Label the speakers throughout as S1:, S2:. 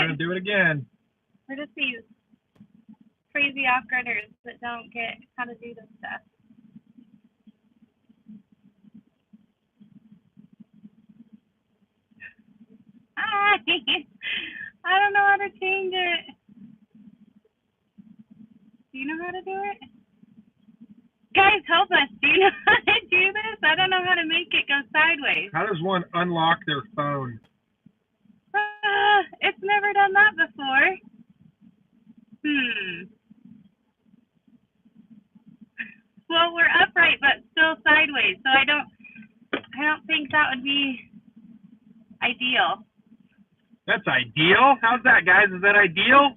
S1: We're going to do it again.
S2: We're just these crazy off-gridders that don't get how to do this stuff. Hi! I don't know how to change it. Do you know how to do it? Guys, help us. Do you know how to do this? I don't know how to make it go sideways.
S1: How does one unlock their phone?
S2: It's never done that before. Well, we're upright, but still sideways, so I don't think that would be ideal.
S1: That's ideal. How's that, guys? Is that ideal?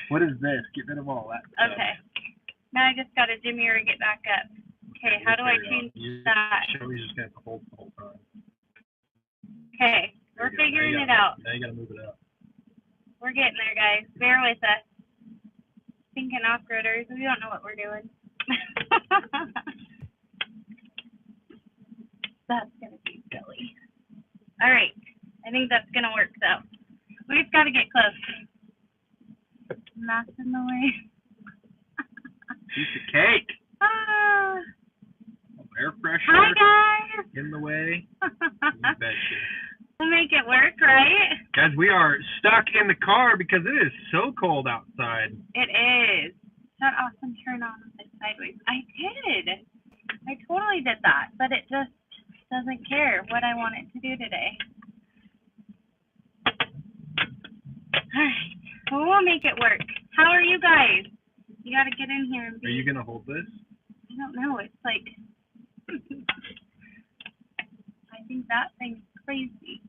S1: What is this? Get rid of all that stuff.
S2: Okay. Now I just got to jimmy her and get back up. Okay, how do I change that?
S1: Shelby's just going to hold the whole time.
S2: Okay, we're figuring it out.
S1: Now you got to move it up.
S2: We're getting there, guys. Bear with us. Thinking off-gridders. We don't know what we're doing. That's going to be silly. All right. I think that's going to work, though. We just got to get close. Mass in the way.
S1: Piece of cake. Air freshener.
S2: Hi, guys.
S1: In the way.
S2: We'll make it work, right?
S1: Guys, we are stuck in the car because it is so cold outside.
S2: It is. Shut off and turn on the sideways. I did. I totally did that, but it just doesn't care what I want it to do today. All right. Well, we'll make it work. How are you guys? You got to get in here and be...
S1: Are you going to hold this?
S2: I don't know. It's like... I think that thing's crazy.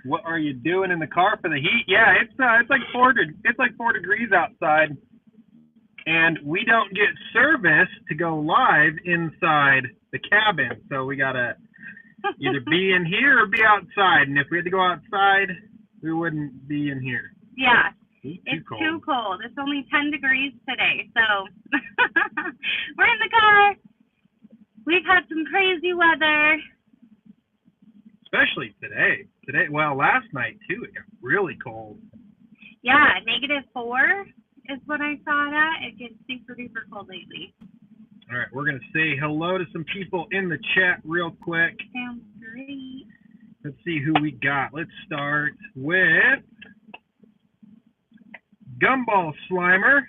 S1: What are you doing in the car for the heat? Yeah, it's like 4 degrees outside, and we don't get service to go live inside the cabin, so we gotta either be in here or be outside. And if we had to go outside, we wouldn't be in here.
S2: Yeah,
S1: it's
S2: too cold. It's only 10 degrees today, so we're in the car. We've had some crazy weather.
S1: Especially today. Well, last night too, it got really cold.
S2: Yeah, -4 is what I saw it at. It gets super duper cold lately.
S1: All right, we're going to say hello to some people in the chat real quick.
S2: Sounds great.
S1: Let's see who we got. Let's start with Gumball Slimer,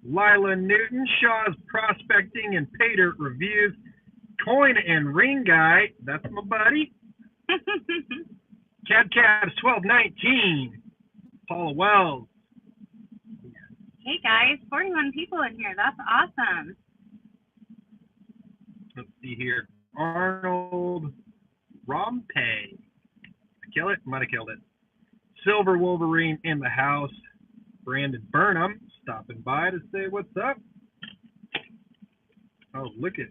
S1: Lila Newton, Shaw's Prospecting and Pay Dirt Reviews, Coin and Ring Guy, that's my buddy. Cabs 1219, Paula Wells.
S2: Hey guys, 41 people in here. That's awesome.
S1: Let's see here. Arnold Rompe. Kill it? Might have killed it. Silver Wolverine in the house. Brandon Burnham stopping by to say what's up. Oh, look at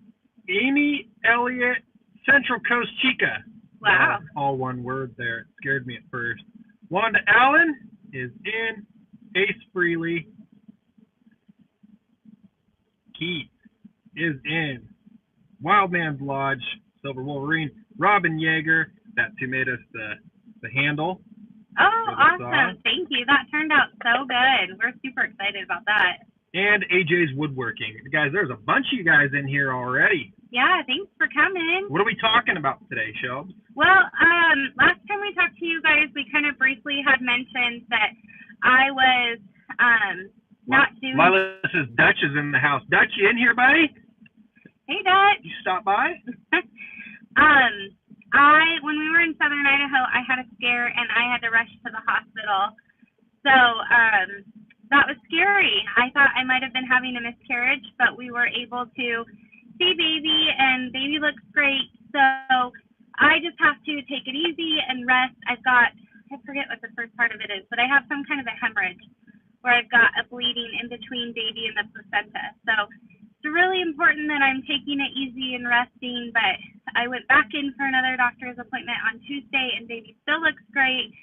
S1: Amy Elliott, Central Coast Chica.
S2: Wow.
S1: All one word there. It scared me at first. Wanda Allen is in. Ace Freely. Keith is in. Wildman's Lodge, Silver Wolverine. Robin Yeager. That's who made us the handle.
S2: Oh, awesome. Thank you. That turned out so good. We're super excited about that.
S1: And AJ's Woodworking. Guys, there's a bunch of you guys in here already.
S2: Yeah, thanks for coming.
S1: What are we talking about today, Shelby?
S2: Well, last time we talked to you guys, we kind of briefly had mentioned that I was not doing...
S1: Lila says Dutch is in the house. Dutch, you in here, buddy?
S2: Hey, Dutch.
S1: You stop by?
S2: When we were in Southern Idaho, I had a scare and I had to rush to the hospital. So, that was scary. I thought I might have been having a miscarriage, but we were able to see baby, and baby looks great. So I just have to take it easy and rest. I forget what the first part of it is, but I have some kind of a hemorrhage where I've got a bleeding in between baby and the placenta. So it's really important that I'm taking it easy and resting, but I went back in for another doctor's appointment on Tuesday, and baby still looks great.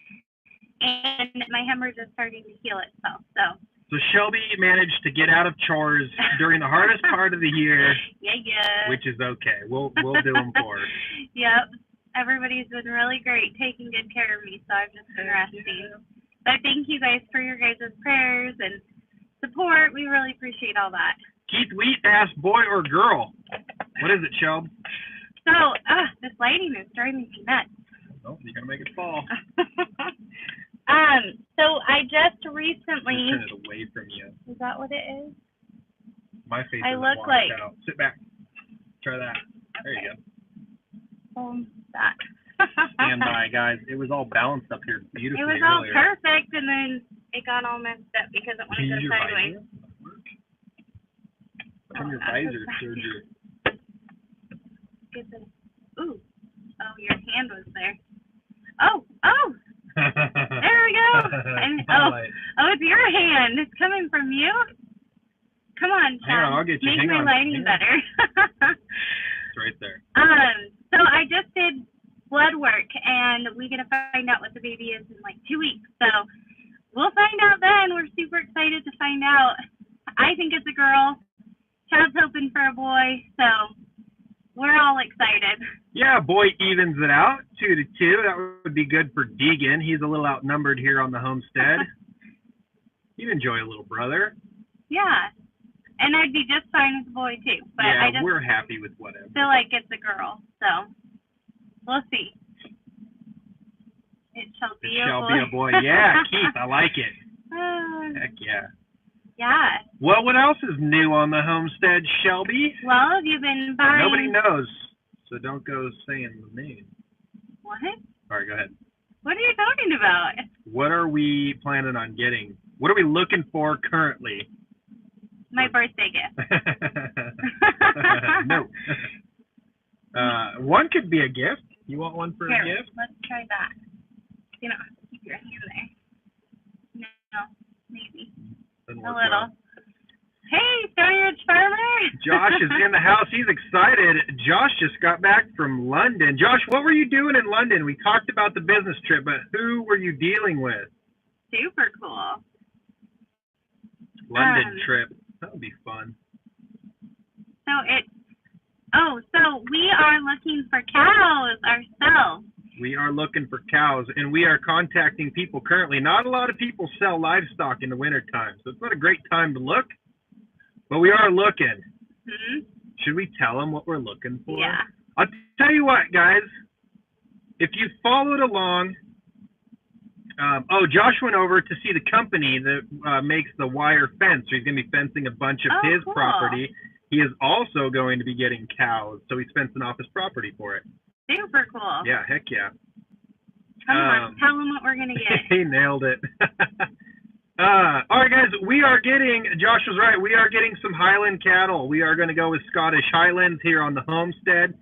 S2: And my hemorrhage is starting to heal itself. So
S1: So Shelby managed to get out of chores during the hardest part of the year.
S2: Yeah.
S1: Which is okay. We'll do them for her.
S2: Yep. Everybody's been really great taking good care of me, so I've just been resting. Yeah. But thank you guys for your guys' prayers and support. We really appreciate all that.
S1: Keith Wheat asked, boy or girl? What is it, Shelb?
S2: So, this lighting is driving me nuts.
S1: Oh, you're going to make it fall.
S2: So I just recently...
S1: Turn it away from you.
S2: Is that what it is?
S1: My face
S2: I
S1: is
S2: look
S1: washed
S2: like...
S1: out. Sit back. Try that. There you go.
S2: That.
S1: Stand by, guys. It was all balanced up here beautifully.
S2: It was all perfect, and then it got all messed up because it wanted to go sideways.
S1: From your visor surgery.
S2: Ooh. Oh, your hand was there. Oh. There we go. And, it's your hand. It's coming from you. Come on, Chad.
S1: Hang on, I'll get you.
S2: Make my lighting better.
S1: It's right there.
S2: So I just did blood work, and we get to find out what the baby is in like 2 weeks. So we'll find out then. We're super excited to find out. I think it's a girl. Chad's hoping for a boy, so we're all excited.
S1: Yeah, boy evens it out 2-2. That would be good for Deegan. He's a little outnumbered here on the homestead. He'd enjoy a little brother.
S2: Yeah, and I'd be just fine with a boy too. But
S1: yeah,
S2: I just
S1: we're happy with whatever.
S2: Feel like it's a girl, so we'll see. It shall be
S1: a boy. Yeah, Keith, I like it. Heck yeah.
S2: Yeah.
S1: Well, what else is new on the homestead, Shelby?
S2: Well, have you been buying...
S1: Nobody knows, so don't go saying the name.
S2: What?
S1: All right, go ahead.
S2: What are you talking about?
S1: What are we planning on getting? What are we looking for currently?
S2: My birthday gift.
S1: No. One could be a gift. You want one for a gift?
S2: Let's try that. You don't have to keep your hand there. No, maybe. A little. Well. Hey, Stony Ridge Farmer!
S1: Josh is in the house. He's excited. Josh just got back from London. Josh, what were you doing in London? We talked about the business trip, but who were you dealing with?
S2: Super cool.
S1: London trip. That would be fun.
S2: So we are looking for cows ourselves.
S1: We are looking for cows, and we are contacting people currently. Not a lot of people sell livestock in the wintertime, so it's not a great time to look, but we are looking.
S2: Mm-hmm.
S1: Should we tell them what we're looking for?
S2: Yeah.
S1: I'll tell you what, guys. If you followed along, Josh went over to see the company that makes the wire fence. So he's going to be fencing a bunch of his property. He is also going to be getting cows, so he's fencing off his property for it.
S2: Super cool.
S1: Yeah, heck yeah.
S2: Come on, tell him what we're going to get.
S1: He nailed it. All right, guys, Josh was right, we are getting some Highland cattle. We are going to go with Scottish Highlands here on the homestead.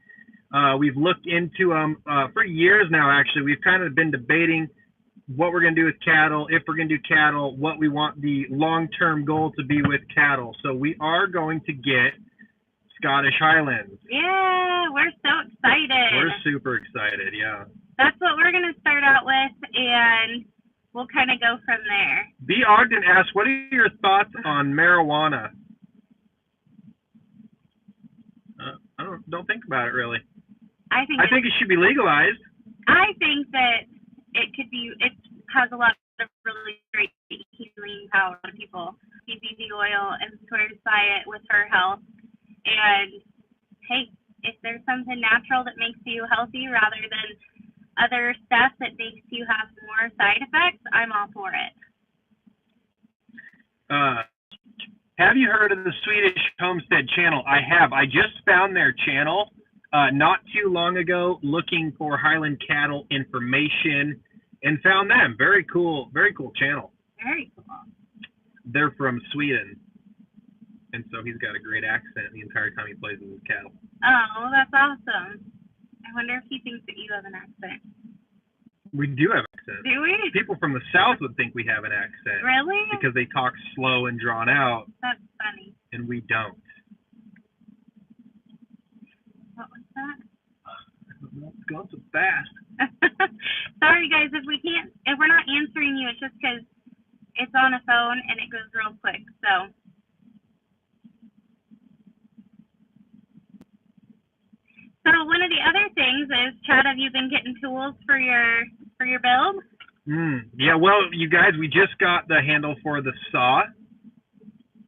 S1: We've looked into them for years now, actually. We've kind of been debating what we're going to do with cattle, if we're going to do cattle, what we want the long-term goal to be with cattle. So we are going to get Scottish Highlands.
S2: Yeah, we're so excited.
S1: We're super excited, yeah.
S2: That's what we're going to start out with, and we'll kind of go from there.
S1: B. Ogden asks, what are your thoughts on marijuana? I don't think about it, really. I think it should be legalized.
S2: I think that it has a lot of really great healing power to people. CBD oil and swears by it with her health. And hey, if there's something natural that makes you healthy rather than other stuff that makes you have more side effects, I'm all for it.
S1: Have you heard of the Swedish Homestead channel? I have. I just found their channel not too long ago looking for Highland cattle information and found them. Very cool channel.
S2: Very cool.
S1: They're from Sweden. And so he's got a great accent the entire time he plays with his cattle.
S2: Oh, that's awesome. I wonder if he thinks that you have an accent.
S1: We do have accents.
S2: Do we?
S1: People from the South would think we have an accent.
S2: Really?
S1: Because they talk slow and drawn out.
S2: That's funny.
S1: And we don't.
S2: What was that?
S1: It's going so fast.
S2: Sorry, guys, if we're not answering you, it's just because it's on a phone and it goes real quick. So one of the other things is, Chad, have you been getting tools for your build?
S1: Yeah, well, you guys, we just got the handle for the saw,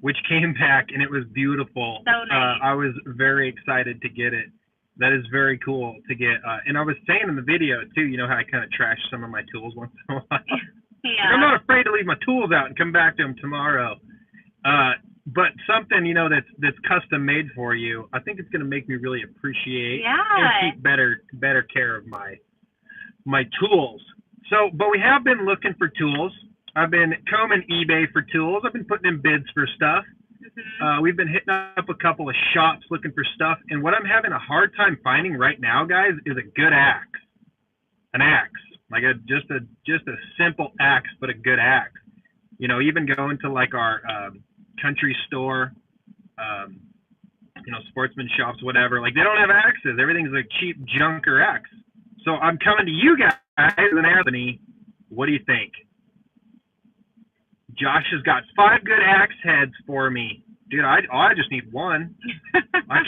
S1: which came back, and it was beautiful.
S2: So nice.
S1: I was very excited to get it. That is very cool to get. And I was saying in the video, too, you know how I kind of trash some of my tools once in a while?
S2: Yeah.
S1: I'm not afraid to leave my tools out and come back to them tomorrow. But something, you know, that's custom made for you, I think it's going to make me really appreciate and take better care of my tools. So, but we have been looking for tools. I've been combing eBay for tools. I've been putting in bids for stuff. We've been hitting up a couple of shops looking for stuff. And what I'm having a hard time finding right now, guys, is a good axe. An axe. Like just a simple axe, but a good axe. You know, even going to like our country store, you know, sportsman shops, whatever. Like they don't have axes. Everything's a cheap junker axe. So I'm coming to you guys and Anthony. What do you think? Josh has got 5 good axe heads for me. Dude, I just need one.
S2: I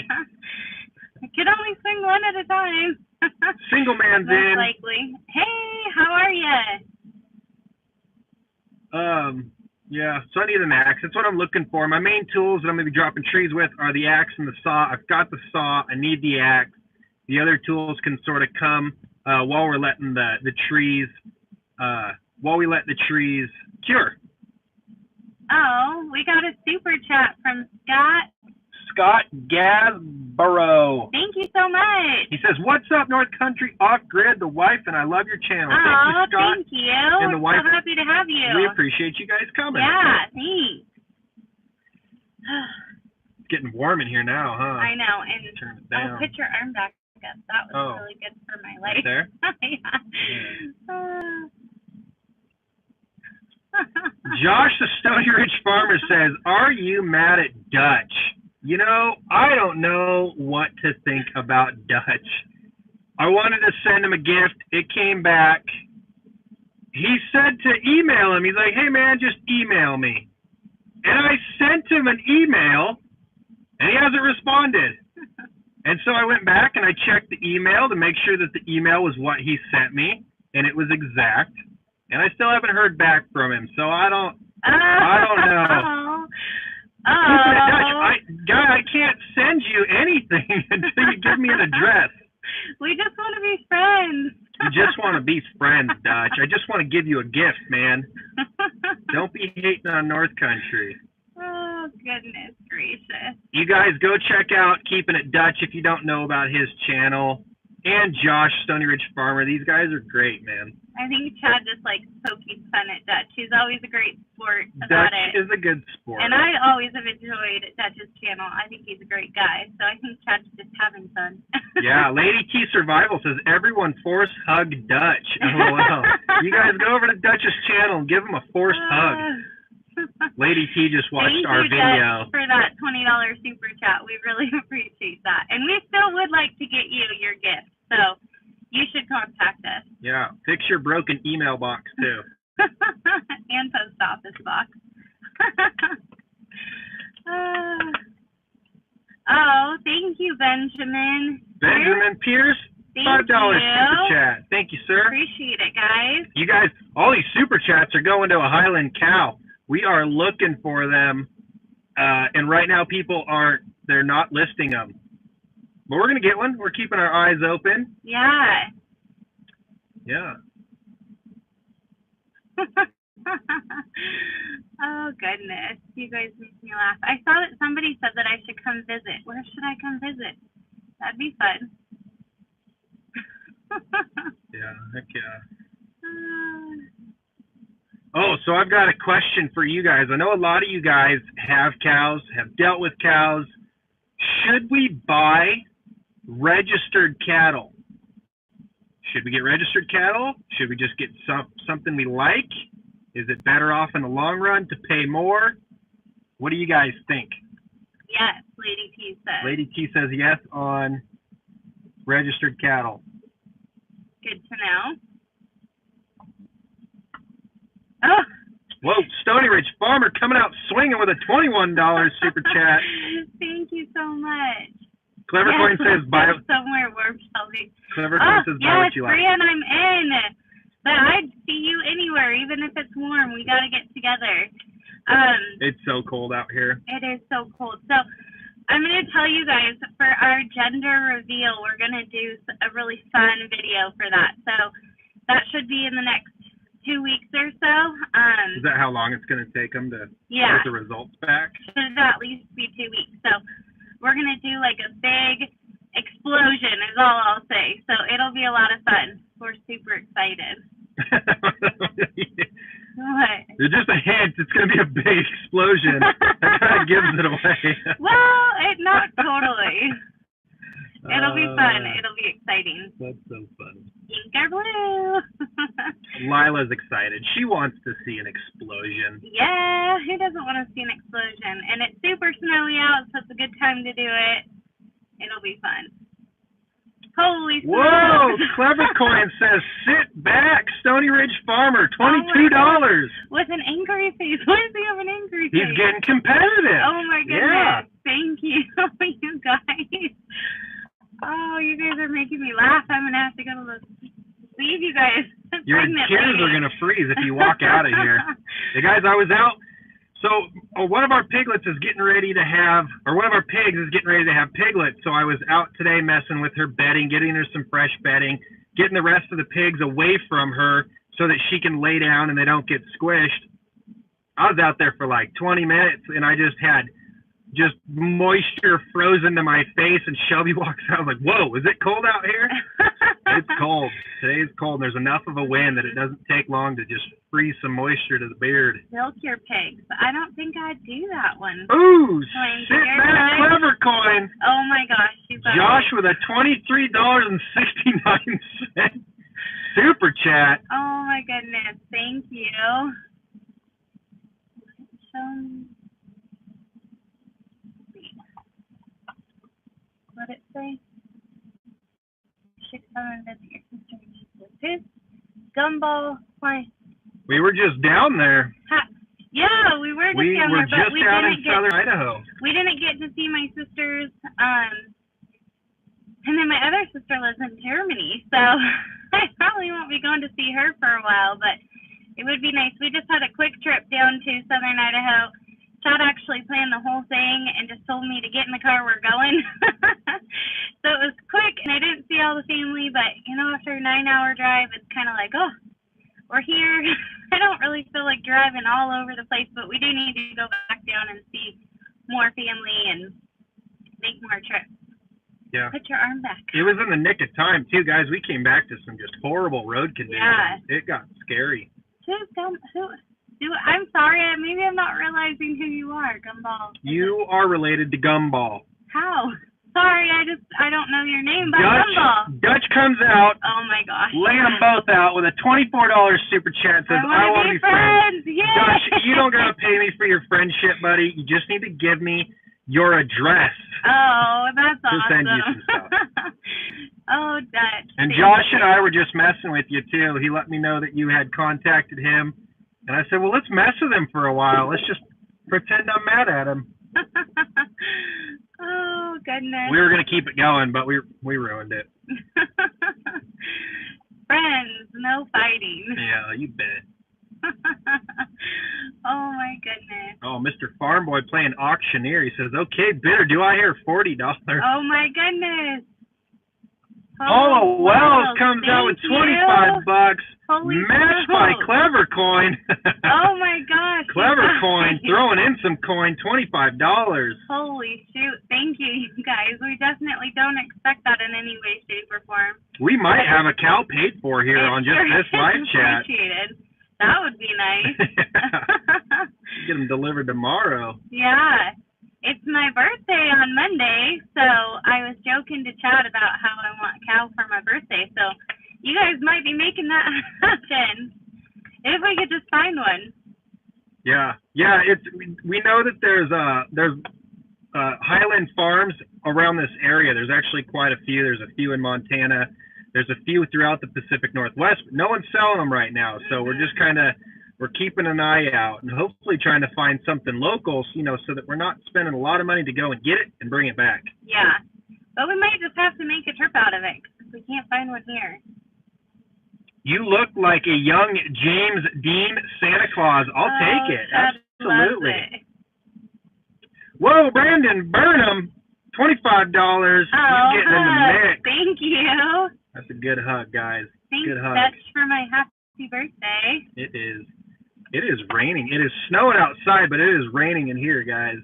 S2: can only swing one at a time.
S1: Single man's
S2: Most
S1: in.
S2: likely. Hey, how are you?
S1: Yeah, so I need an axe. That's what I'm looking for. My main tools that I'm going to be dropping trees with are the axe and the saw. I've got the saw. I need the axe. The other tools can sort of come while we're letting the trees, while we let the trees cure.
S2: Oh, we got a super chat from Scott.
S1: Scott Gasborough.
S2: Thank you so much.
S1: He says, "What's up, North Country Off-Grid, the wife, and I love your channel."
S2: Oh,
S1: thank you, Scott.
S2: Thank you.
S1: And the wife.
S2: So happy to have you.
S1: We appreciate you guys coming.
S2: Yeah, thanks.
S1: It's getting warm in here now, huh?
S2: I know. And
S1: turn it down.
S2: put your arm back up. That was really good for my life.
S1: Right there?
S2: Yeah.
S1: Josh, the Stony Ridge farmer, says, "Are you mad at Dutch?" You know, I don't know what to think about Dutch. I wanted to send him a gift. It came back. He said to email him. He's like, "Hey, man, just email me." And I sent him an email, and he hasn't responded. And so I went back and I checked the email to make sure that the email was what he sent me, and it was exact. And I still haven't heard back from him, so I don't know. Dutch, I can't send you anything until you give me an address.
S2: We just want to be friends.
S1: You just want to be friends, Dutch. I just want to give you a gift, man. Don't be hating on North Country.
S2: Oh, goodness gracious.
S1: You guys go check out Keeping It Dutch if you don't know about his channel. And Josh, Stony Ridge Farmer. These guys are great, man.
S2: I think Chad just likes poking fun at Dutch. He's always a great sport about
S1: Dutch
S2: it.
S1: is a good sport.
S2: And I always have enjoyed Dutch's channel. I think he's a great guy. So I think Chad's just having fun.
S1: Yeah, Lady T Survival says, "Everyone force hug Dutch." LOL. You guys go over to Dutch's channel and give him a forced hug. Lady T just watched our video.
S2: Thank you, Dutch, for that $20 super chat. We really appreciate that. And we still would like to get you your gift. So you should contact us.
S1: Yeah, fix your broken email box, too.
S2: And post office box. Oh, thank you, Benjamin.
S1: Benjamin Pierce, $5 super chat. Thank you, sir.
S2: Appreciate it, guys.
S1: You guys, all these super chats are going to a Highland cow. We are looking for them, and right now people they're not listing them. But we're going to get one. We're keeping our eyes open.
S2: Yeah.
S1: Yeah.
S2: Oh, goodness. You guys make me laugh. I saw that somebody said that I should come visit. Where should I come visit? That'd be fun.
S1: Yeah, heck yeah. Oh, so I've got a question for you guys. I know a lot of you guys have cows, have dealt with cows. Should we buy registered cattle? Should we get registered cattle? Should we just get something we like? Is it better off in the long run to pay more? What do you guys think?
S2: Yes, Lady T says.
S1: Lady T says yes on registered cattle.
S2: Good to know. Oh,
S1: Whoa, Stony Ridge Farmer coming out swinging with a $21 super chat.
S2: Thank you so much.
S1: Clever Coin says buy
S2: somewhere warm, Shelby.
S1: Clever Coin says buy what you like.
S2: Brian, I'm in. But I'd see you anywhere, even if it's warm. We got to get together.
S1: It's so cold out here.
S2: It is so cold. So I'm going to tell you guys, for our gender reveal, we're going to do a really fun video for that. So that should be in the next 2 weeks or so.
S1: Is that how long it's going to take them to get the results back?
S2: Should at least be 2 weeks. So we're going to do like a big explosion is all I'll say. So it'll be a lot of fun. We're super excited. What?
S1: There's just a hint. It's going to be a big explosion. That kind of gives it away.
S2: Well, not totally. It'll be fun. It'll be exciting.
S1: That's so funny.
S2: Pink or blue.
S1: Lila's excited. She wants to see an explosion.
S2: Yeah, who doesn't want to see an explosion? And it's super snowy out, so it's a good time to do it. It'll be fun. Holy snow.
S1: Whoa, Clever Coin says, sit back, Stony Ridge Farmer, $22.
S2: With an angry face. Why does he have an angry face?
S1: He's getting competitive.
S2: Oh, my goodness. Yeah. Thank you, you guys. Oh, you guys are making me laugh. I'm going to have to go to leave you guys.
S1: Your tears are going to freeze if you walk out of here. Hey, guys, I was out. So one of our piglets is getting ready to have, or one of our pigs is getting ready to have piglets. So I was out today messing with her bedding, getting her some fresh bedding, getting the rest of the pigs away from her so that she can lay down and they don't get squished. I was out there for like 20 minutes and I just had moisture frozen to my face, and Shelby walks out. I was like, whoa, is it cold out here? It's cold. Today's cold, and there's enough of a wind that it doesn't take long to just freeze some moisture to the beard.
S2: Milk your pigs. I don't think I'd do that one.
S1: Ooh, sit back, Clever Coin.
S2: Oh my gosh.
S1: Josh with a $23.69 super chat.
S2: Oh my goodness. Thank you. What did it say? Your sister needs gumball. Why?
S1: We were just down there.
S2: Yeah, we were just down there, but we
S1: down
S2: didn't
S1: in southern Idaho.
S2: We didn't get to see my sisters. And then my other sister lives in Germany, so I probably won't be going to see her for a while, but it would be nice. We just had a quick trip down to southern Idaho. Chad actually planned the whole thing and just told me to get in the car, we're going. So it was quick, and I didn't see all the family, but, you know, after a 9-hour drive, it's kind of like, oh, we're here. I don't really feel like driving all over the place, but we do need to go back down and see more family and make more trips.
S1: Yeah.
S2: Put your arm back.
S1: It was in the nick of time, too, guys. We came back to some just horrible road conditions. Yeah. It got scary.
S2: I'm sorry, maybe I'm not realizing who you are, Gumball.
S1: You are related to Gumball.
S2: How? Sorry, I don't know your name, but Gumball.
S1: Dutch comes out.
S2: Oh my gosh.
S1: Laying them both out with a $24 super chat. Says, I want to be friends.
S2: Yay!
S1: Dutch, you don't got to pay me for your friendship, buddy. You just need to give me your address.
S2: Oh, that's awesome.
S1: To send you some stuff.
S2: Oh, Dutch.
S1: And Josh and I were just messing with you, too. He let me know that you had contacted him. And I said, well, let's mess with him for a while. Let's just pretend I'm mad at him.
S2: Oh, goodness.
S1: We were going to keep it going, but we ruined it.
S2: Friends, no fighting.
S1: Yeah, you bet.
S2: Oh, my goodness.
S1: Oh, Mr. Farm Boy playing auctioneer. He says, okay, bidder, do I hear $40?
S2: Oh, my goodness.
S1: Oh, Wells comes out with $25. Matched by Clever Coin.
S2: Oh my gosh.
S1: Clever Coin throwing in some coin, $25.
S2: Holy shoot. Thank you, you guys. We definitely don't expect that in any way, shape, or form.
S1: We might have a cow paid for here on just this live chat.
S2: Appreciated. That would be nice.
S1: Get them delivered tomorrow.
S2: Yeah. It's my birthday on Monday, so I was joking to Chad about how I want cow for my birthday. So you guys might be making that happen if we could just find one. Yeah.
S1: We know that there's Highland farms around this area. There's actually quite a few. There's a few in Montana. There's a few throughout the Pacific Northwest. But no one's selling them right now, so we're just kind of we're keeping an eye out and hopefully trying to find something local, so that we're not spending a lot of money to go and get it and bring it back.
S2: Yeah. But we might just have to make a trip out of it because we can't find one here.
S1: You look like a young James Dean Santa Claus. I'll take it. Absolutely.
S2: It.
S1: Whoa, Brandon Burnham, $25.
S2: Oh,
S1: You're getting in the mix.
S2: Thank you.
S1: That's a good hug, guys.
S2: Thanks,
S1: good hug.
S2: That's for my happy birthday.
S1: It is. It is raining. It is snowing outside, but it is raining in here, guys.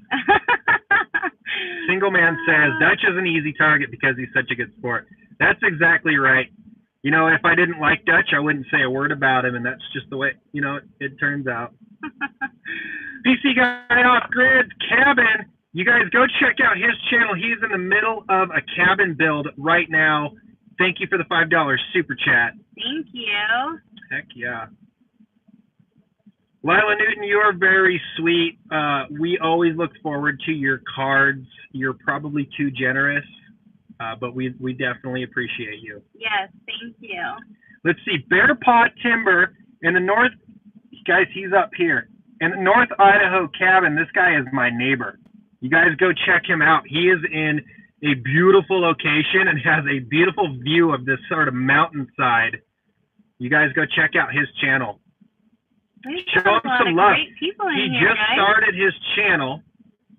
S1: Single Man says, Dutch is an easy target because he's such a good sport. That's exactly right. If I didn't like Dutch, I wouldn't say a word about him, and that's just the way, it turns out. PC Guy Off Grid Cabin. You guys go check out his channel. He's in the middle of a cabin build right now. Thank you for the $5 super chat.
S2: Thank you.
S1: Heck yeah. Lila Newton, you are very sweet. We always look forward to your cards. You're probably too generous, but we definitely appreciate you.
S2: Yes, thank you.
S1: Let's see. Bear Paw Timber in the north. Guys, he's up here. In the North Idaho cabin, this guy is my neighbor. You guys go check him out. He is in a beautiful location and has a beautiful view of this sort of mountainside. You guys go check out his channel. Show him some love. He just started his channel.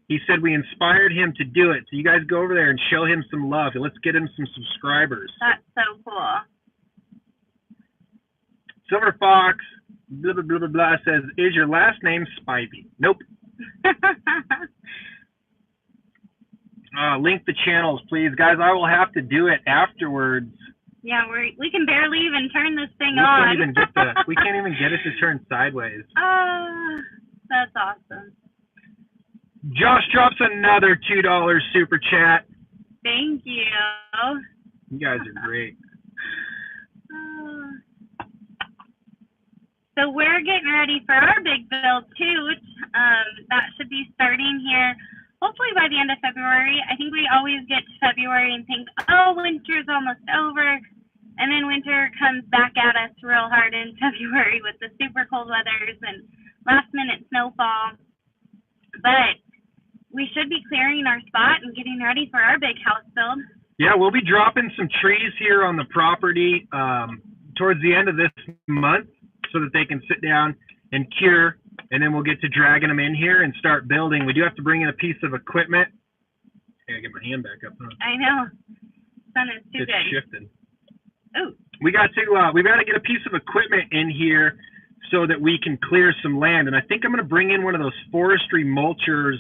S1: He said we inspired him to do it. So you guys go over there and show him some love. And let's get him some subscribers.
S2: That's so cool.
S1: Silver Fox, blah, blah, blah, blah, blah, says, is your last name Spivey? Nope. Link the channels, please. Guys, I will have to do it afterwards.
S2: Yeah, we can barely even turn this thing on.
S1: We can't even get it to turn sideways.
S2: That's awesome.
S1: Josh drops another $2 super chat.
S2: Thank you.
S1: You guys are great.
S2: So we're getting ready for our big build too, which that should be starting here hopefully by the end of February. I think we always get to February and think, oh, winter's almost over. And then winter comes back at us real hard in February with the super cold weathers and last minute snowfall. But we should be clearing our spot and getting ready for our big house build.
S1: Yeah, we'll be dropping some trees here on the property towards the end of this month so that they can sit down and cure. And then we'll get to dragging them in here and start building. We do have to bring in a piece of equipment. I gotta get my hand back up, huh?
S2: I know. Sun is too good.
S1: It's shifting.
S2: Oh.
S1: We got to get a piece of equipment in here so that we can clear some land. And I think I'm gonna bring in one of those forestry mulchers,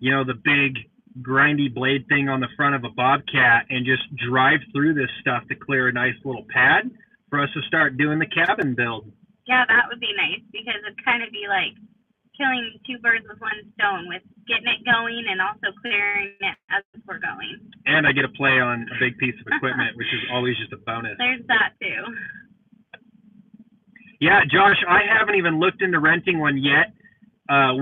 S1: the big grindy blade thing on the front of a Bobcat, and just drive through this stuff to clear a nice little pad for us to start doing the cabin build.
S2: Yeah, that would be nice because it'd kind of be like killing two birds with one stone with getting it going and also clearing it as we're going.
S1: And I get to play on a big piece of equipment, which is always just a bonus.
S2: There's that too.
S1: Yeah, Josh, I haven't even looked into renting one yet.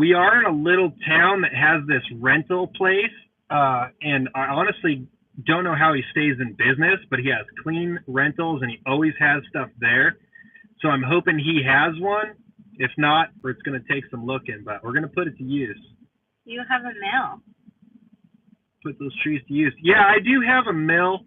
S1: We are in a little town that has this rental place, and I honestly don't know how he stays in business, but he has clean rentals and he always has stuff there. So I'm hoping he has one. If not, it's going to take some looking, but we're going to put it to use.
S2: You have a mill.
S1: Put those trees to use. Yeah, I do have a mill.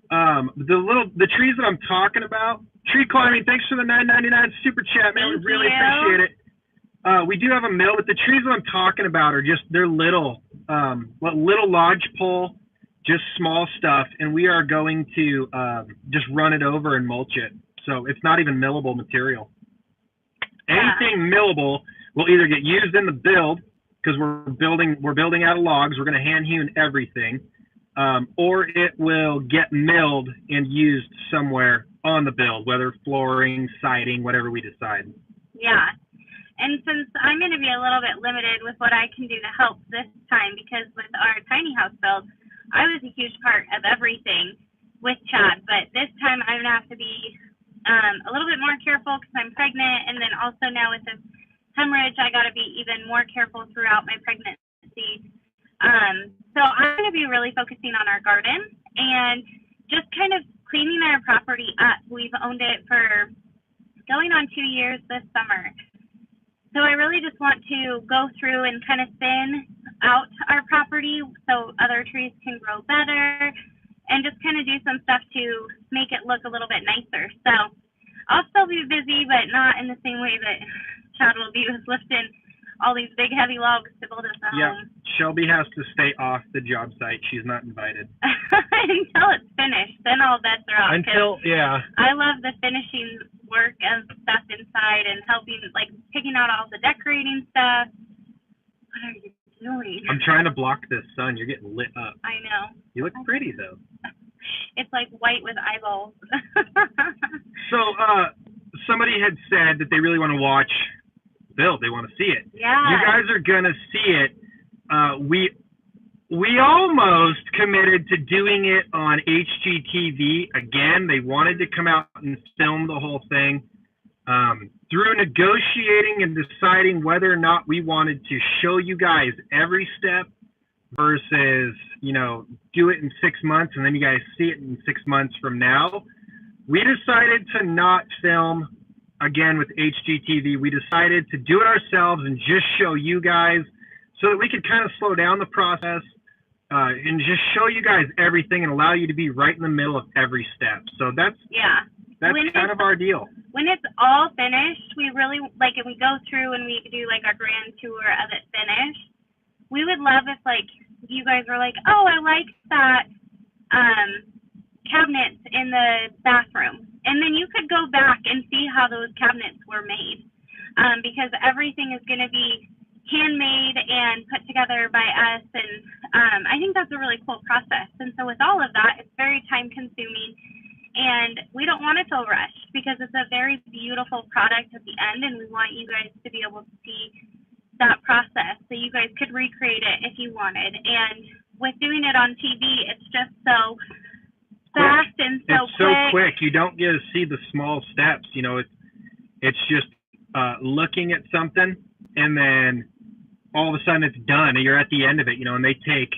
S1: The trees that I'm talking about, tree climbing, thanks for the $9.99 super chat, man. We really appreciate it. We do have a mill, but the trees that I'm talking about are they're little lodge pole, just small stuff, and we are going to just run it over and mulch it. So it's not even millable material. Anything millable will either get used in the build because we're building out of logs. We're going to hand hewn everything, or it will get milled and used somewhere on the build, whether flooring, siding, whatever we decide.
S2: Yeah, and since I'm going to be a little bit limited with what I can do to help this time, because with our tiny house build, I was a huge part of everything with Chad, but this time I'm going to have to be a little bit more careful because I'm pregnant, and then also now with this hemorrhage, I got to be even more careful throughout my pregnancy. So I'm going to be really focusing on our garden and just kind of cleaning our property up. We've owned it for going on 2 years this summer, So I really just want to go through and kind of thin out our property so other trees can grow better and just kind of do some stuff to make it look a little bit nicer. So I'll still be busy, but not in the same way that Chad will be with lifting all these big heavy logs to build us a home.
S1: Shelby has to stay off the job site. She's not invited.
S2: Until it's finished, then all bets are off.
S1: Yeah.
S2: I love the finishing work and stuff inside and helping, like picking out all the decorating stuff. What are you doing?
S1: I'm trying to block this sun. You're getting lit up.
S2: I know.
S1: You look pretty though.
S2: It's like white with eyeballs.
S1: So somebody had said that they really want to watch build. They want to see it.
S2: Yeah.
S1: You guys are gonna see it. We almost committed to doing it on HGTV again. They wanted to come out and film the whole thing. Through negotiating and deciding whether or not we wanted to show you guys every step versus, you know, do it in 6 months and then you guys see it in 6 months from now, we decided to not film again with HGTV. We decided to do it ourselves and just show you guys so that we could kind of slow down the process and just show you guys everything and allow you to be right in the middle of every step. So that's kind of our deal.
S2: When it's all finished, we really like, and we go through and we do like our grand tour of it finished. We would love if like you guys were like, oh, I like that cabinets in the bathroom, and then you could go back and see how those cabinets were made, because everything is going to be handmade and put together by us, and I think that's a really cool process. And so with all of that, it's very time consuming, and we don't want to feel rushed because it's a very beautiful product at the end, and we want you guys to be able to see that process so you guys could recreate it if you wanted. And with doing it on TV, it's just so fast and so quick. It's so quick.
S1: You don't get to see the small steps. You know, it's just looking at something and then all of a sudden it's done and you're at the end of it, you know, and they take,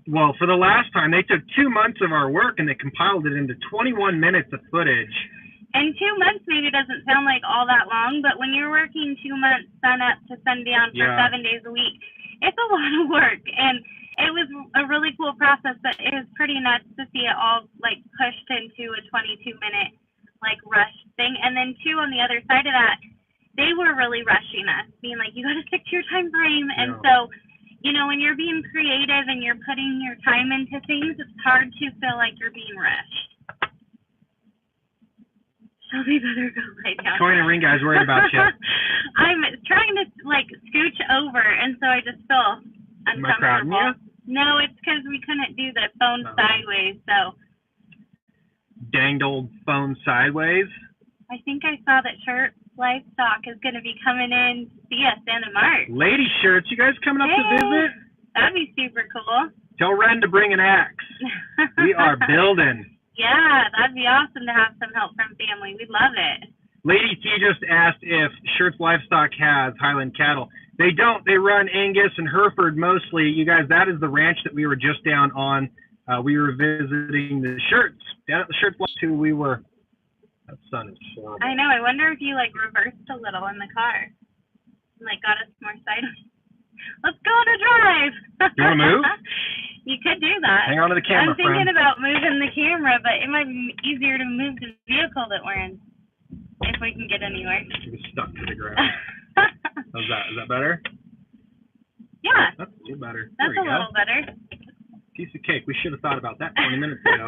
S1: well, for the last time, they took 2 months of our work and they compiled it into 21 minutes of footage.
S2: And 2 months maybe doesn't sound like all that long, but when you're working 2 months sun up to sundown for 7 days a week, it's a lot of work. And it was a really cool process, but it was pretty nuts to see it all like pushed into a 22-minute like rush thing. And then too, on the other side of that, they were really rushing us, being like, you got to stick to your time frame. And so, you know, when you're being creative and you're putting your time into things, it's hard to feel like you're being rushed. Shelby better go lay down.
S1: Coin and ring guy's worried about you.
S2: I'm trying to like scooch over, and so I just feel uncomfortable.
S1: Am I crowding you?
S2: No, it's because we couldn't do the phone sideways, so.
S1: Danged old phone sideways.
S2: I think I saw that Shirt Livestock is going to be coming in to see us in March.
S1: Lady Shirts, you guys coming up to visit?
S2: That'd be super cool.
S1: Tell Ren to bring an axe. We are building.
S2: Yeah, that'd be awesome to have some help from family. We'd love it. Lady
S1: T just asked if Shirts Livestock has Highland cattle. They don't. They run Angus and Hereford mostly. You guys, that is the ranch that we were just down on. We were visiting the Shirts. Down at the Shirts too, we were. That sun is horrible.
S2: I know. I wonder if you like reversed a little in the car. Like got us more sideways. Let's go on a drive.
S1: You want to move?
S2: You could do that.
S1: Hang on to the camera,
S2: I'm thinking about moving the camera, but it might be easier to move the vehicle that we're in if we can get anywhere.
S1: You're stuck to the ground. How's that? Is that better?
S2: Yeah.
S1: That's a little better.
S2: That's a little better.
S1: Piece of cake. We should have thought about that 20 minutes ago.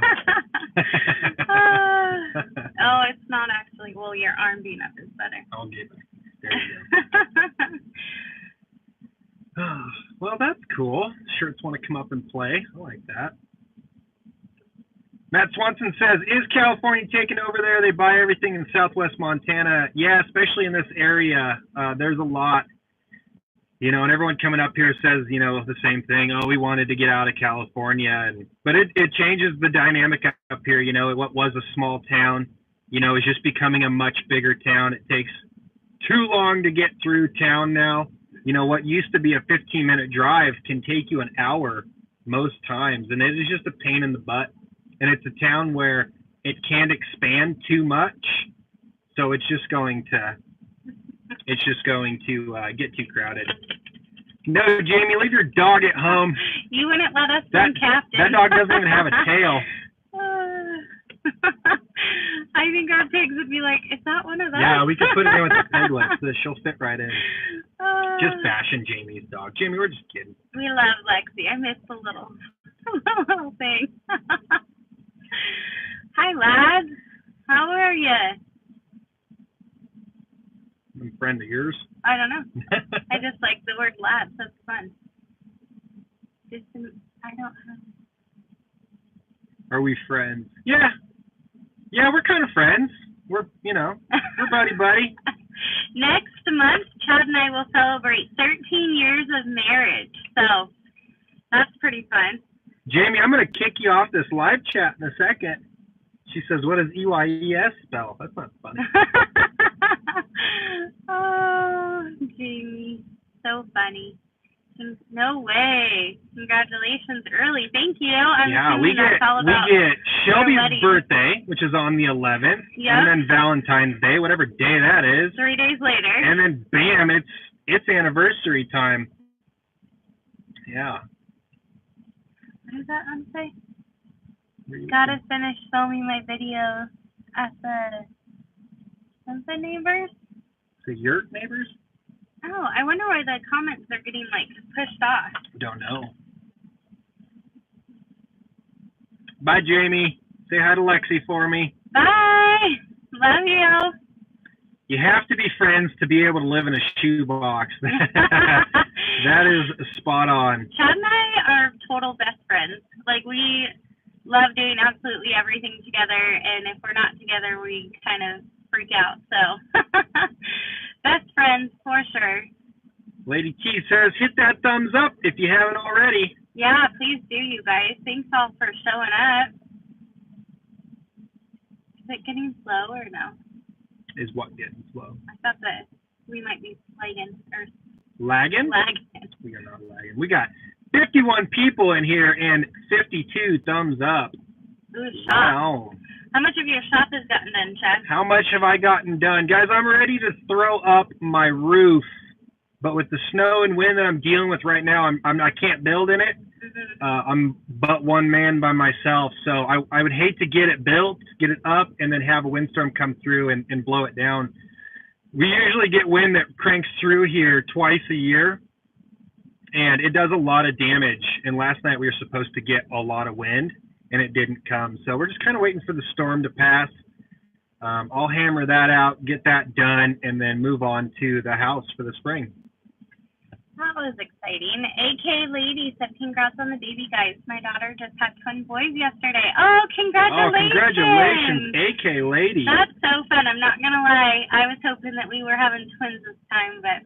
S2: Oh, it's not actually. Well, your arm being up is better.
S1: I'll get it. There you go. Well, that's cool. Shirts want to come up and play. I like that. Matt Swanson says, is California taking over there? They buy everything in southwest Montana. Yeah, especially in this area. There's a lot. You know, and everyone coming up here says, you know, the same thing. Oh, we wanted to get out of California. But it changes the dynamic up here. You know, what was a small town, you know, is just becoming a much bigger town. It takes too long to get through town now. You know, what used to be a 15-minute drive can take you an hour most times. And it is just a pain in the butt. And it's a town where it can't expand too much. So it's just going to it's just going to get too crowded. No, Jamie, leave your dog at home.
S2: You wouldn't let us be captain.
S1: That dog doesn't even have a tail.
S2: I think our pigs would be like, is that one of those?
S1: Yeah, we could put it in with the piglets so she'll fit right in. Just bashing Jamie's dog. Jamie, we're just kidding.
S2: We love Lexi. I miss the little thing. Hi, lads. How are you?
S1: I'm a friend of yours.
S2: I don't know. I just like the word lads. That's fun. I don't have.
S1: Are we friends? Yeah. Yeah, we're kind of friends. We're buddy.
S2: Next month, Chad and I will celebrate 13 years of marriage. So that's pretty fun.
S1: Jamie, I'm going to kick you off this live chat in a second. She says, what does EYES spell? That's not funny.
S2: Oh, Jamie. So funny. No way. Congratulations early. Thank you.
S1: We get Shelby's birthday, which is on the 11th, and then Valentine's Day, whatever day that is.
S2: 3 days later.
S1: And then bam, it's anniversary time. Yeah.
S2: What does that one say? Gotta finish filming my video at the neighbors.
S1: The yurt neighbors?
S2: Oh, I wonder why the comments are getting, pushed off.
S1: Don't know. Bye, Jamie. Say hi to Lexi for me.
S2: Bye. Love you.
S1: You have to be friends to be able to live in a shoebox. That is spot on.
S2: Chad and I are total best friends. We love doing absolutely everything together, and if we're not together, we kind of freak out. So, best friends for sure.
S1: Lady T says, hit that thumbs up if you haven't already.
S2: Yeah, please do, you guys. Thanks all for showing up. Is it getting slow or no?
S1: Is what getting slow?
S2: I thought that we might be lagging.
S1: Lagging?
S2: Lagging.
S1: We are not lagging. We got 51 people in here and 52 thumbs up.
S2: Ooh, shop.
S1: Wow.
S2: How much of your shop has gotten done, Chad?
S1: How much have I gotten done? Guys, I'm ready to throw up my roof, but with the snow and wind that I'm dealing with right now, I can't build in it. Mm-hmm. I'm but one man by myself, so I would hate to get it built, get it up, and then have a windstorm come through and blow it down. We usually get wind that cranks through here twice a year, and it does a lot of damage. And last night we were supposed to get a lot of wind, and it didn't come. So we're just kind of waiting for the storm to pass. I'll hammer that out, get that done, and then move on to the house for the spring.
S2: That was exciting. AK Lady said, congrats on the baby, guys. My daughter just had twin boys yesterday. Oh, congratulations.
S1: Oh, congratulations, AK Lady.
S2: That's so fun. I'm not going to lie. I was hoping that we were having twins this time, but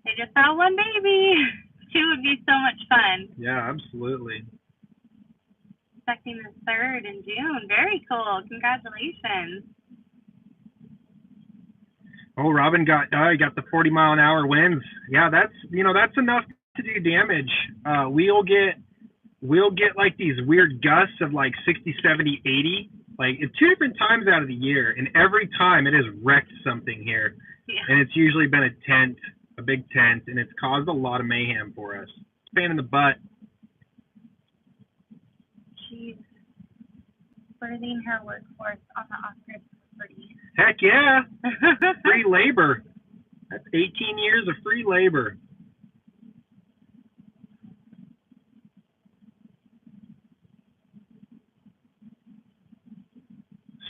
S2: they just had one baby. 2 would be so much fun.
S1: Yeah, absolutely.
S2: Expecting the 3rd in June. Very cool. Congratulations.
S1: Oh, Robin got the 40-mile-an-hour winds. Yeah, that's enough to do damage. We'll get like these weird gusts of like 60, 70, 80, like at 2 different times out of the year, and every time it has wrecked something here. Yeah. And it's usually been a big tent, and it's caused a lot of mayhem for us. It's a pain in the butt.
S2: She's birthing her workforce on the off-grid property.
S1: Heck yeah. Free labor. That's 18 years of free labor.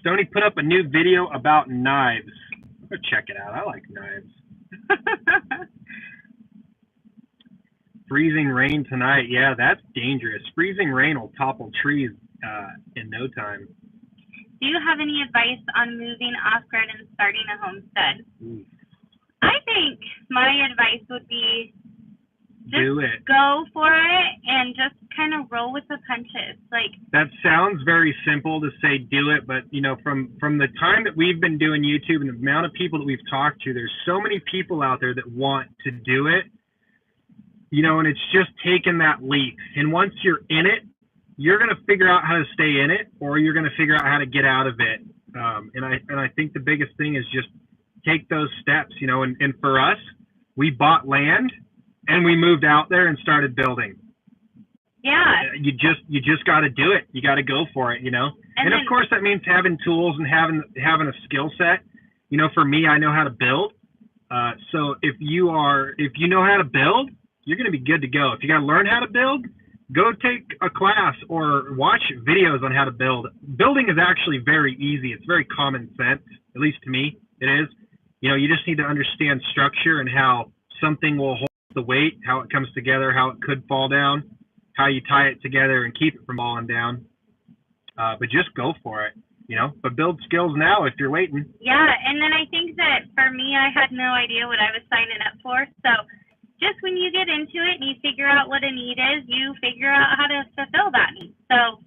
S1: Stoney put up a new video about knives. Go check it out. I like knives. Freezing rain tonight. Yeah, that's dangerous. Freezing rain will topple trees in no time.
S2: Do you have any advice on moving off-grid and starting a homestead? I think my advice would be just go for it and just kind of roll with the punches.
S1: That sounds very simple to say do it, but from the time that we've been doing YouTube and the amount of people that we've talked to, there's so many people out there that want to do it, and it's just taking that leap. And once you're in it, you're going to figure out how to stay in it, or you're going to figure out how to get out of it. And I think the biggest thing is just take those steps, you know, and for us, we bought land and we moved out there and started building.
S2: Yeah.
S1: You just got to do it. You got to go for it, you know. And of course, that means having tools and having a skill set. You know, for me, I know how to build. So if you know how to build, you're going to be good to go. If you got to learn how to build, go take a class or watch videos on how to build. Building is actually very easy. It's very common sense, at least to me, it is. You know, you just need to understand structure and how something will hold the weight, how it comes together, how it could fall down, how you tie it together and keep it from falling down. But just go for it, you know. But build skills now if you're waiting.
S2: Yeah, and then I think that for me, I had no idea what I was signing up for. So just when you get into it and you figure out what a need is, you figure out how to fulfill that need. So,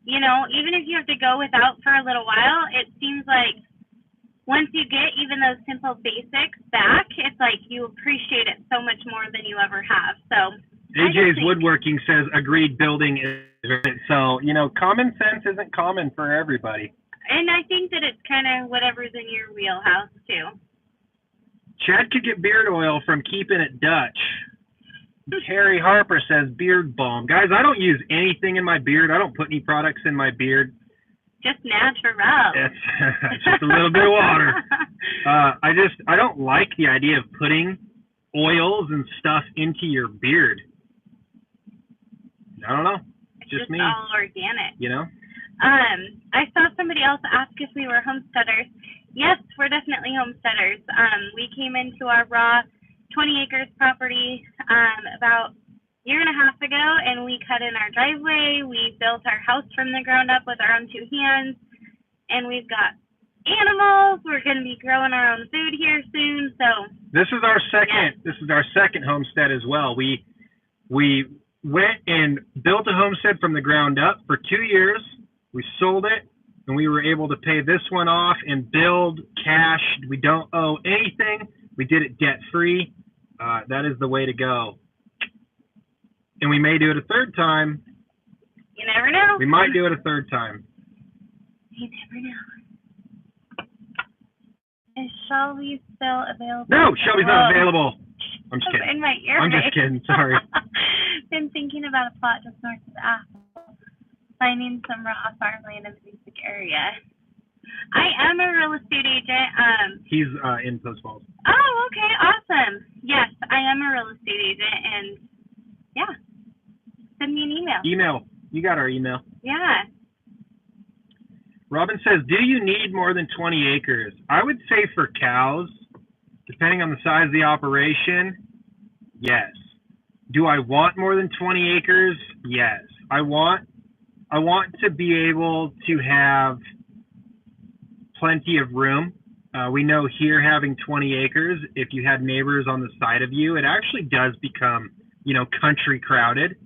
S2: you know, even if you have to go without for a little while, it seems like once you get even those simple basics back, it's like you appreciate it so much more than you ever have. So
S1: AJ's Woodworking says agreed, building is so, you know, common sense isn't common for everybody.
S2: And I think that it's kind of whatever's in your wheelhouse too.
S1: Chad could get beard oil from keeping it Dutch. Terry Harper says beard balm. Guys, I don't use anything in my beard. I don't put any products in my beard.
S2: Just natural.
S1: It's just a little bit of water. I don't like the idea of putting oils and stuff into your beard. I don't know.
S2: It's
S1: just me.
S2: All organic.
S1: You know?
S2: I saw somebody else ask if we were homesteaders. Yes, we're definitely homesteaders. We came into our raw 20 acres property about a year and a half ago, and we cut in our driveway. We built our house from the ground up with our own two hands, and we've got animals. We're going to be growing our own food here soon. So
S1: this is our second. Yeah. This is our second homestead as well. We went and built a homestead from the ground up for 2 years. We sold it, and we were able to pay this one off and build cash. We don't owe anything. We did it debt-free. That is the way to go. And we may do it a third time.
S2: You never know.
S1: We might do it a third time.
S2: You never know. Is Shelby still available?
S1: No, Shelby's not available. I'm just kidding.
S2: In my ear.
S1: I'm just kidding. Sorry.
S2: Been thinking about a plot just north of Athol, finding some raw farmland in the basic area. I am a real estate agent.
S1: He's in Post Falls.
S2: Oh, okay, awesome. Yes, I am a real estate agent, and yeah, send me an email.
S1: Email. You got our email.
S2: Yeah.
S1: Robin says, do you need more than 20 acres? I would say for cows, depending on the size of the operation, yes. Do I want more than 20 acres? Yes. I want to be able to have plenty of room. We know here having 20 acres, if you had neighbors on the side of you, it actually does become, you know, country crowded.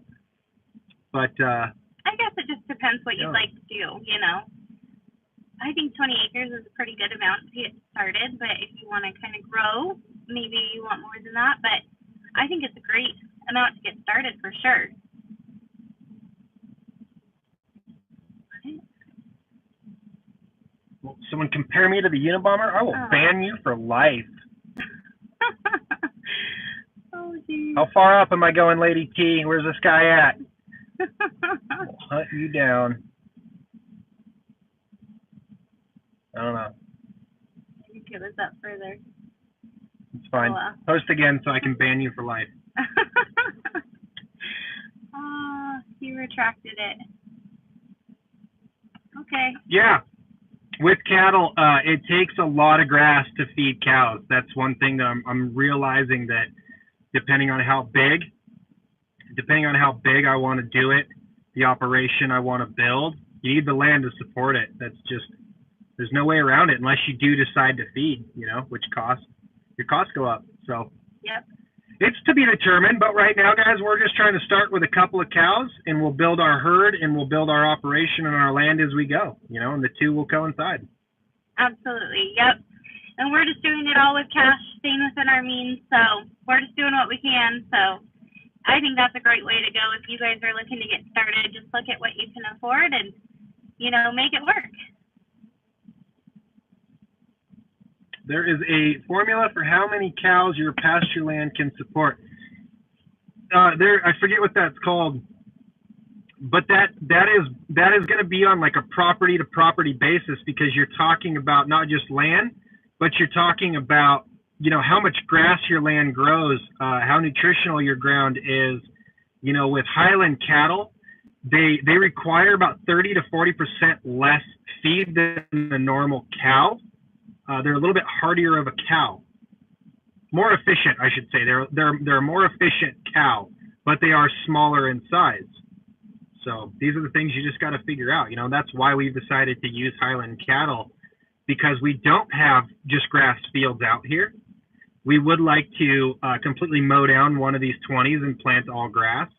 S1: But
S2: I guess it just depends what you'd like to do, you know. I think 20 acres is a pretty good amount to get started, but if you want to kind of grow, maybe you want more than that. But I think it's a great amount to get started for sure.
S1: Will someone compare me to the Unabomber? I will ban you for life.
S2: Oh, geez.
S1: How far up am I going, Lady T? Where's this guy at? I'll hunt you down. I don't know.
S2: You give us up further.
S1: It's fine.
S2: Oh, well.
S1: Post again so I can ban you for life.
S2: Oh, you retracted it. Okay.
S1: Yeah. With cattle, it takes a lot of grass to feed cows. That's one thing that I'm realizing, that depending on how big I want to do it, the operation I want to build, you need the land to support it. That's just, there's no way around it unless you do decide to feed, you know, which your costs go up. So
S2: yep.
S1: It's to be determined, but right now, guys, we're just trying to start with a couple of cows, and we'll build our herd, and we'll build our operation and our land as we go, you know, and the two will coincide.
S2: Absolutely, yep. And we're just doing it all with cash, staying within our means, so we're just doing what we can. So I think that's a great way to go. If you guys are looking to get started, just look at what you can afford and, you know, make it work.
S1: There is a formula for how many cows your pasture land can support. I forget what that's called, but that is going to be on like a property to property basis, because you're talking about not just land, but you're talking about, you know, how much grass your land grows, how nutritional your ground is. You know, with highland cattle, they require about 30 to 40% less feed than the normal cow. They're a little bit hardier of a cow, more efficient, I should say. They're a more efficient cow, but they are smaller in size. So these are the things you just got to figure out. You know, that's why we've decided to use highland cattle, because we don't have just grass fields out here. We would like to completely mow down one of these 20s and plant all grass,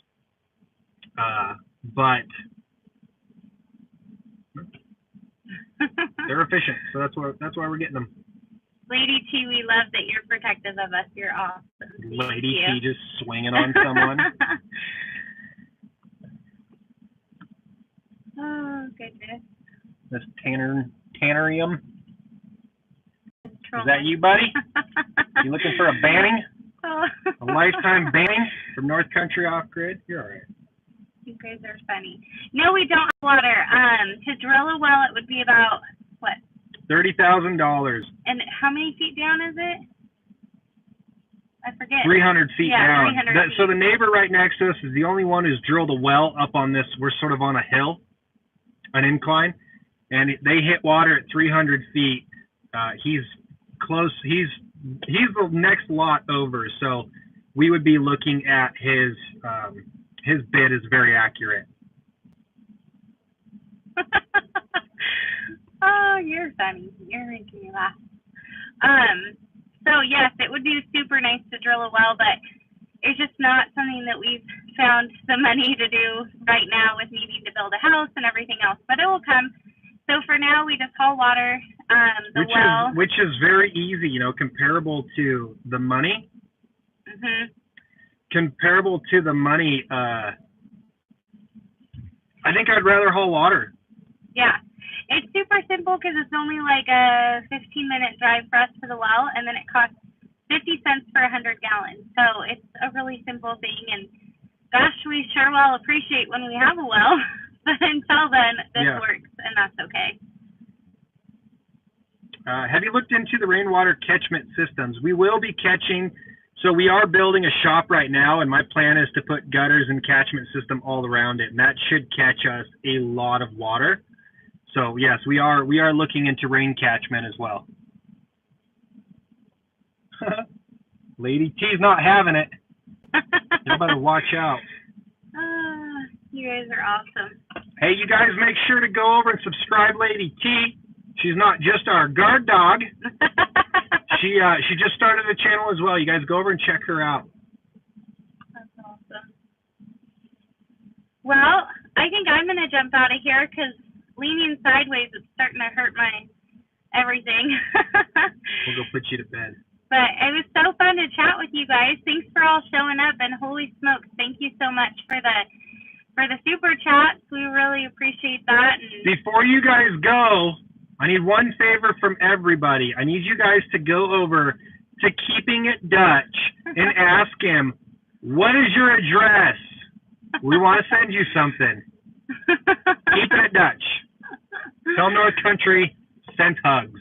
S1: but they're efficient, so that's why we're getting them.
S2: Lady T, we love that you're protective of us. You're awesome.
S1: Lady T just swinging on someone.
S2: Oh, goodness.
S1: This tannerium. Is that you, buddy? You looking for a banning? A lifetime banning from Northcountryoffgrid? You're all right.
S2: You guys are funny. No, we don't have water. To drill a well, it would be about, what?
S1: $30,000.
S2: And how many feet down is it? I forget.
S1: 300 feet down.
S2: 300 feet.
S1: So the neighbor right next to us is the only one who's drilled a well up on this. We're sort of on a hill, an incline, and they hit water at 300 feet. He's close. He's the next lot over. So we would be looking at his bid is very accurate.
S2: Oh, you're funny. You're making me laugh. So yes, it would be super nice to drill a well, but it's just not something that we've found the money to do right now with needing to build a house and everything else, but it will come. So for now, we just haul water,
S1: which is very easy, you know, comparable to the money.
S2: Mm-hmm.
S1: Comparable to the money, I think I'd rather haul water.
S2: Yeah. It's super simple because it's only like a 15-minute drive for us to the well, and then it costs 50 cents for 100 gallons. So it's a really simple thing, and gosh, we sure well appreciate when we have a well, but until then, this works, and that's okay.
S1: Have you looked into the rainwater catchment systems? We will be catching, so we are building a shop right now, and my plan is to put gutters and catchment system all around it, and that should catch us a lot of water. So yes, we are looking into rain catchment as well. Lady T's not having it. You better watch out.
S2: You guys are awesome.
S1: Hey, you guys make sure to go over and subscribe Lady T. She's not just our guard dog. She just started a channel as well. You guys go over and check her out.
S2: That's awesome. Well, I think I'm going to jump out of here because leaning sideways is starting to hurt my everything.
S1: We'll go put you to bed.
S2: But it was so fun to chat with you guys. Thanks for all showing up, and holy smokes, thank you so much for the super chats. We really appreciate that. And
S1: before you guys go, I need one favor from everybody. I need you guys to go over to Keeping It Dutch and ask him, what is your address? We want to send you something. Keeping It Dutch. Tell North Country, sent hugs.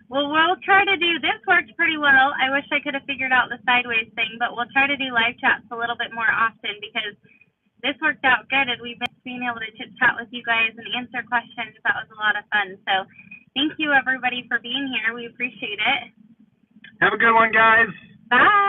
S2: Well, we'll try to do, this worked pretty well. I wish I could have figured out the sideways thing, but we'll try to do live chats a little bit more often because this worked out good and we've been being able to chit chat with you guys and answer questions. That was a lot of fun. So thank you everybody for being here. We appreciate it.
S1: Have a good one, guys.
S2: Bye.